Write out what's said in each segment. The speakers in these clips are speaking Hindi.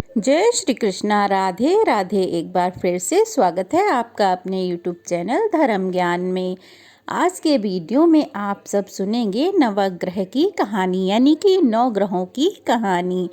जय श्री कृष्णा। राधे राधे। एक बार फिर से स्वागत है आपका अपने यूट्यूब चैनल धर्म ज्ञान में। आज के वीडियो में आप सब सुनेंगे नवग्रह की कहानी, यानी कि 9 ग्रहों की कहानी।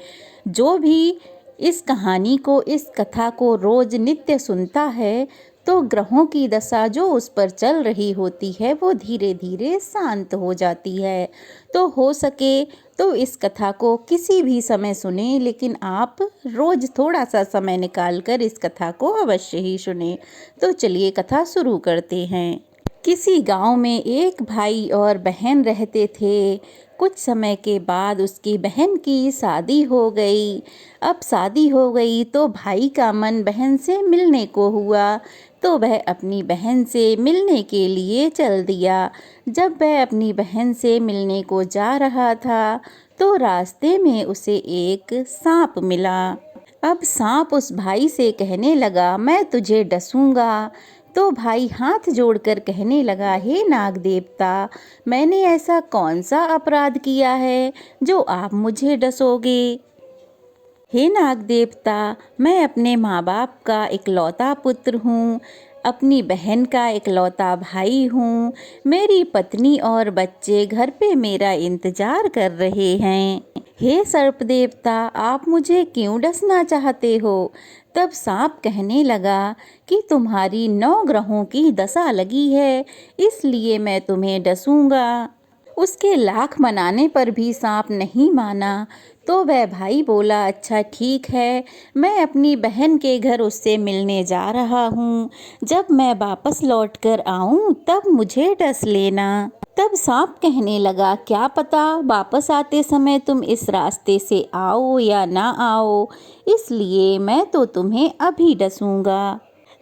जो भी इस कहानी को, इस कथा को रोज नित्य सुनता है तो ग्रहों की दशा जो उस पर चल रही होती है वो धीरे धीरे शांत हो जाती है। तो हो सके तो इस कथा को किसी भी समय सुने, लेकिन आप रोज थोड़ा सा समय निकाल कर इस कथा को अवश्य ही सुने। तो चलिए कथा शुरू करते हैं। किसी गांव में एक भाई और बहन रहते थे। कुछ समय के बाद उसकी बहन की शादी हो गई। अब शादी हो गई तो भाई का मन बहन से मिलने को हुआ, तो वह अपनी बहन से मिलने के लिए चल दिया। जब वह अपनी बहन से मिलने को जा रहा था तो रास्ते में उसे एक सांप मिला। अब सांप उस भाई से कहने लगा, मैं तुझे डसूंगा। तो भाई हाथ जोड़कर कहने लगा, हे नाग देवता, मैंने ऐसा कौन सा अपराध किया है जो आप मुझे डसोगे। हे नाग देवता, मैं अपने माँ बाप का इकलौता पुत्र हूँ, अपनी बहन का इकलौता भाई हूँ। मेरी पत्नी और बच्चे घर पे मेरा इंतजार कर रहे हैं। हे सर्प देवता, आप मुझे क्यों डसना चाहते हो। तब सांप कहने लगा कि तुम्हारी 9 ग्रहों की दशा लगी है, इसलिए मैं तुम्हें डसूंगा। उसके लाख मनाने पर भी सांप नहीं माना। तो वह भाई बोला, अच्छा ठीक है, मैं अपनी बहन के घर उससे मिलने जा रहा हूँ। जब मैं वापस लौट कर आऊँ तब मुझे डस लेना। तब सांप कहने लगा, क्या पता वापस आते समय तुम इस रास्ते से आओ या ना आओ, इसलिए मैं तो तुम्हें अभी डसूंगा।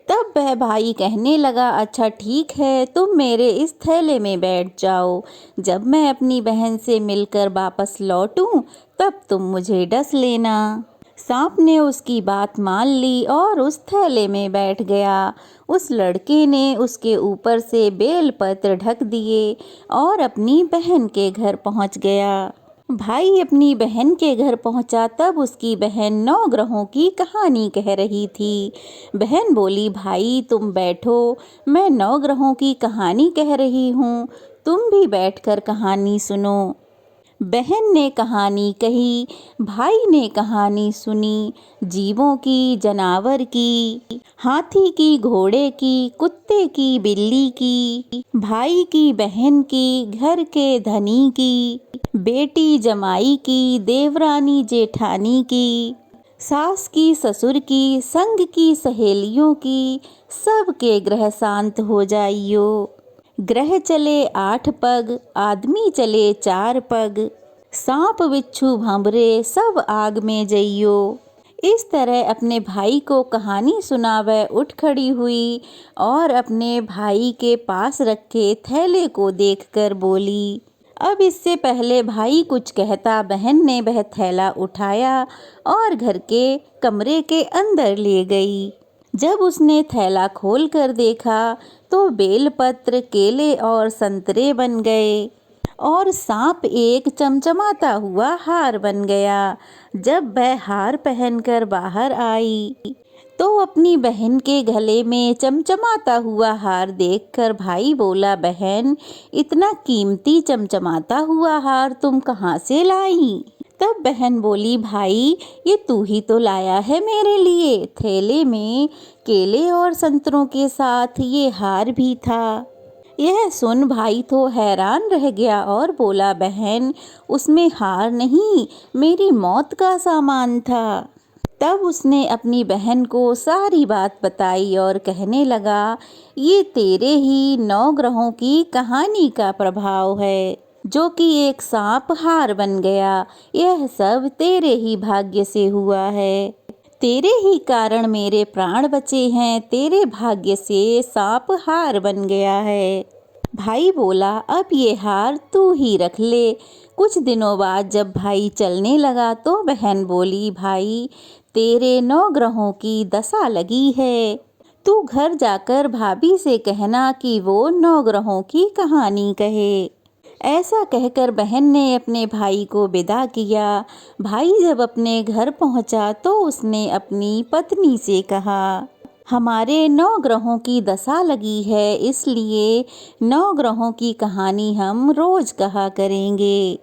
तब वह भाई कहने लगा, अच्छा ठीक है, तुम मेरे इस थैले में बैठ जाओ। जब मैं अपनी बहन से मिलकर वापस लौटूं तब तुम मुझे डस लेना। सांप ने उसकी बात मान ली और उस थैले में बैठ गया। उस लड़के ने उसके ऊपर से बेलपत्र ढक दिए और अपनी बहन के घर पहुंच गया। भाई अपनी बहन के घर पहुंचा तब उसकी बहन 9 ग्रहों की कहानी कह रही थी। बहन बोली, भाई तुम बैठो, मैं 9 ग्रहों की कहानी कह रही हूँ, तुम भी बैठकर कहानी सुनो। बहन ने कहानी कही, भाई ने कहानी सुनी। जीवों की, जानवर की, हाथी की, घोड़े की, कुत्ते की, बिल्ली की, भाई की, बहन की, घर के धनी की, बेटी जमाई की, देवरानी जेठानी की, सास की, ससुर की, संग की, सहेलियों की, सबके ग्रह शांत हो जाइयो। ग्रह चले 8 पग, आदमी चले 4 पग, सांप बिच्छू भंवरे सब आग में जइयो। इस तरह अपने भाई को कहानी सुना वह उठ खड़ी हुई और अपने भाई के पास रखे थैले को देखकर बोली। अब इससे पहले भाई कुछ कहता, बहन ने वह थैला उठाया और घर के कमरे के अंदर ले गई। जब उसने थैला खोल कर देखा तो बेलपत्र, केले और संतरे बन गए और सांप एक चमचमाता हुआ हार बन गया। जब वह हार पहनकर बाहर आई तो अपनी बहन के गले में चमचमाता हुआ हार देखकर भाई बोला, बहन इतना कीमती चमचमाता हुआ हार तुम कहाँ से लाई। तब बहन बोली, भाई ये तू ही तो लाया है मेरे लिए। थैले में केले और संतरों के साथ ये हार भी था। यह सुन भाई तो हैरान रह गया और बोला, बहन उसमें हार नहीं, मेरी मौत का सामान था। तब उसने अपनी बहन को सारी बात बताई और कहने लगा, ये तेरे ही 9 ग्रहों की कहानी का प्रभाव है, जो कि एक सांप हार बन गया। यह सब तेरे ही भाग्य से हुआ है, तेरे ही कारण मेरे प्राण बचे हैं, तेरे भाग्य से सांप हार बन गया है। भाई बोला, अब ये हार तू ही रख ले। कुछ दिनों बाद जब भाई चलने लगा तो बहन बोली, भाई तेरे 9 ग्रहों की दशा लगी है, तू घर जाकर भाभी से कहना कि वो 9 ग्रहों की कहानी कहे। ऐसा कहकर बहन ने अपने भाई को विदा किया। भाई जब अपने घर पहुंचा तो उसने अपनी पत्नी से कहा, हमारे 9 ग्रहों की दशा लगी है, इसलिए 9 ग्रहों की कहानी हम रोज कहा करेंगे।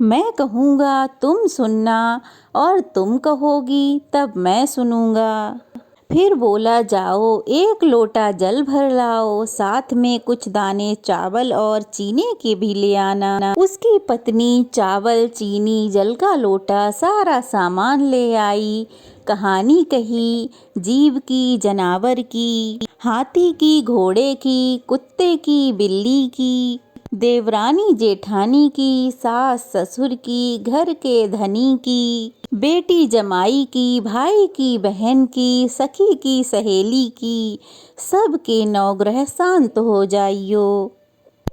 मैं कहूँगा तुम सुनना और तुम कहोगी तब मैं सुनूंगा। फिर बोला, जाओ 1 लोटा जल भर लाओ, साथ में कुछ दाने चावल और चीनी के भी ले आना। उसकी पत्नी चावल, चीनी, जल का लोटा, सारा सामान ले आई। कहानी कही जीव की, जनावर की, हाथी की, घोड़े की, कुत्ते की, बिल्ली की, देवरानी जेठानी की, सास ससुर की, घर के धनी की, बेटी जमाई की, भाई की, बहन की, सखी की, सहेली की, सब के 9 ग्रह शांत हो जाइयो।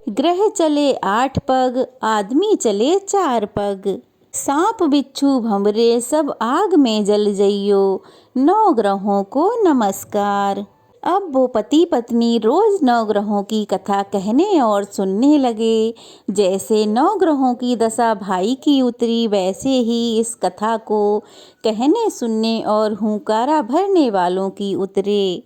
ग्रह चले 8 पग, आदमी चले 4 पग। सांप बिच्छू भंवरे सब आग में जल जइयो। 9 ग्रहों को नमस्कार। अब वो पति पत्नी रोज 9 ग्रहों की कथा कहने और सुनने लगे। जैसे 9 ग्रहों की दशा भाई की उतरी, वैसे ही इस कथा को कहने, सुनने और हुंकारा भरने वालों की उतरे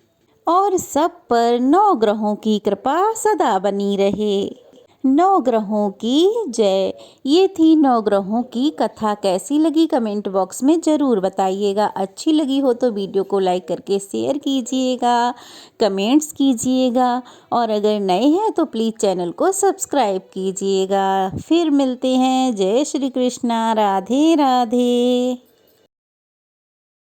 और सब पर 9 ग्रहों की कृपा सदा बनी रहे। 9 ग्रहों की जय। ये थी 9 ग्रहों की कथा। कैसी लगी कमेंट बॉक्स में ज़रूर बताइएगा। अच्छी लगी हो तो वीडियो को लाइक करके शेयर कीजिएगा, कमेंट्स कीजिएगा और अगर नए हैं तो प्लीज़ चैनल को सब्सक्राइब कीजिएगा। फिर मिलते हैं। जय श्री कृष्णा। राधे राधे।